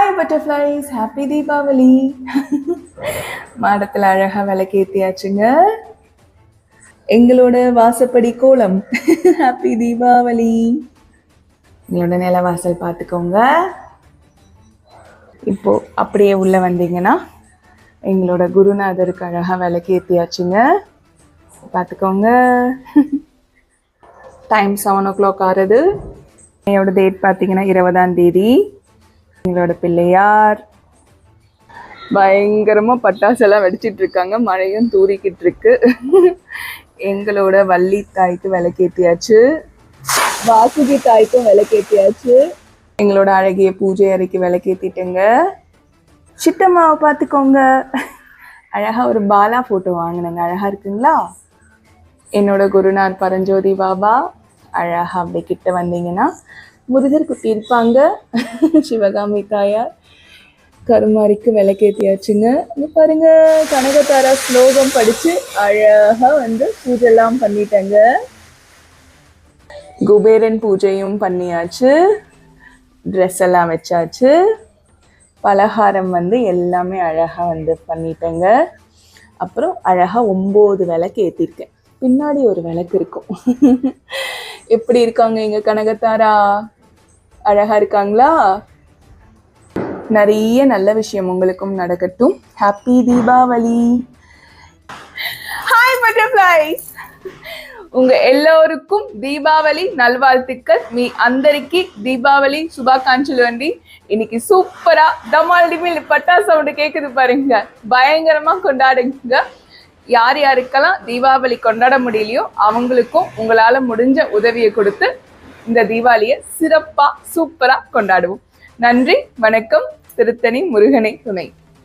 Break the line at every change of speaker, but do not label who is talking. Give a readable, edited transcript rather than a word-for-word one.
Hi butterflies, happy Deepavali. மாடத்தில் அழகா விளக்கேத்தியாச்சுங்க. எங்களோட வாசப்படி கோலம். ஹாப்பி தீபாவளி. எங்களோட நில வாசல் பார்த்துக்கோங்க. இப்போ அப்படியே உள்ள வந்தீங்கன்னா எங்களோட குருநாதருக்கு அழகா விளக்கேத்தியாச்சுங்க. பார்த்துக்கோங்க. டைம் 7 o'clock ஆறுது. என்னோட டேட் பார்த்தீங்கன்னா 20ஆம் தேதி. எங்களோட பிள்ளையார் பயங்கரமாக பட்டாசெல்லாம் வெடிச்சிட்டு இருக்காங்க. மழையும் தூரிக்கிட்டு இருக்கு. எங்களோட வள்ளி தாய்க்கு விளக்கேற்றியாச்சு, வாசுகி தாய்க்கும் விளக்கேற்றியாச்சு. எங்களோட அழகிய பூஜை அறைக்கு விளக்கேற்றிட்டுங்க. சித்தம்மாவை பார்த்துக்கோங்க. அழகாக ஒரு பாலா ஃபோட்டோ வாங்கினேங்க. அழகாக இருக்குங்களா? என்னோட குருநாத் பரஞ்சோதி பாபா. அழகாக அப்படி கிட்ட வந்தீங்கன்னா முருகர் குட்டி இருப்பாங்க. சிவகாமி தாயார் கருமாரிக்கு விளக்கேற்றியாச்சுங்க. பாருங்க, கனகதாரா ஸ்லோகம் படித்து அழகாக பூஜைலாம் பண்ணிட்டேங்க. குபேரன் பூஜையும் பண்ணியாச்சு. ட்ரெஸ் எல்லாம் வச்சாச்சு. பலகாரம் எல்லாமே அழகாக பண்ணிட்டேங்க. அப்புறம் அழகாக 9 விளக்கு ஏற்றிருக்கேன். பின்னாடி ஒரு விளக்கு இருக்கும். எப்படி இருக்காங்க எங்க கனகத்தாரா? அழகா இருக்காங்களா? நிறைய நல்ல விஷயம் உங்களுக்கும் நடக்கட்டும். ஹாப்பி தீபாவளி. ஹாய் பட்டர்ஃப்ளைஸ், உங்க எல்லோருக்கும் தீபாவளி நல்வாழ்த்துக்கள். మీ అందరికి தீபாவளி சுபாகாంక్షలు అండి. இன்னைக்கு சூப்பரா டமால் டிமில் பட்டாசு சவுண்ட் கேக்குது பாருங்க. பயங்கரமா கொண்டாடுங்க. யார் யாருக்கெல்லாம் தீபாவளி கொண்டாட முடியலையோ அவங்களுக்கும் உங்களால முடிஞ்ச உதவியை கொடுத்து இந்த தீபாவளியை சிறப்பா சூப்பரா கொண்டாடுவோம். நன்றி, வணக்கம். திருத்தணி முருகனை துணை.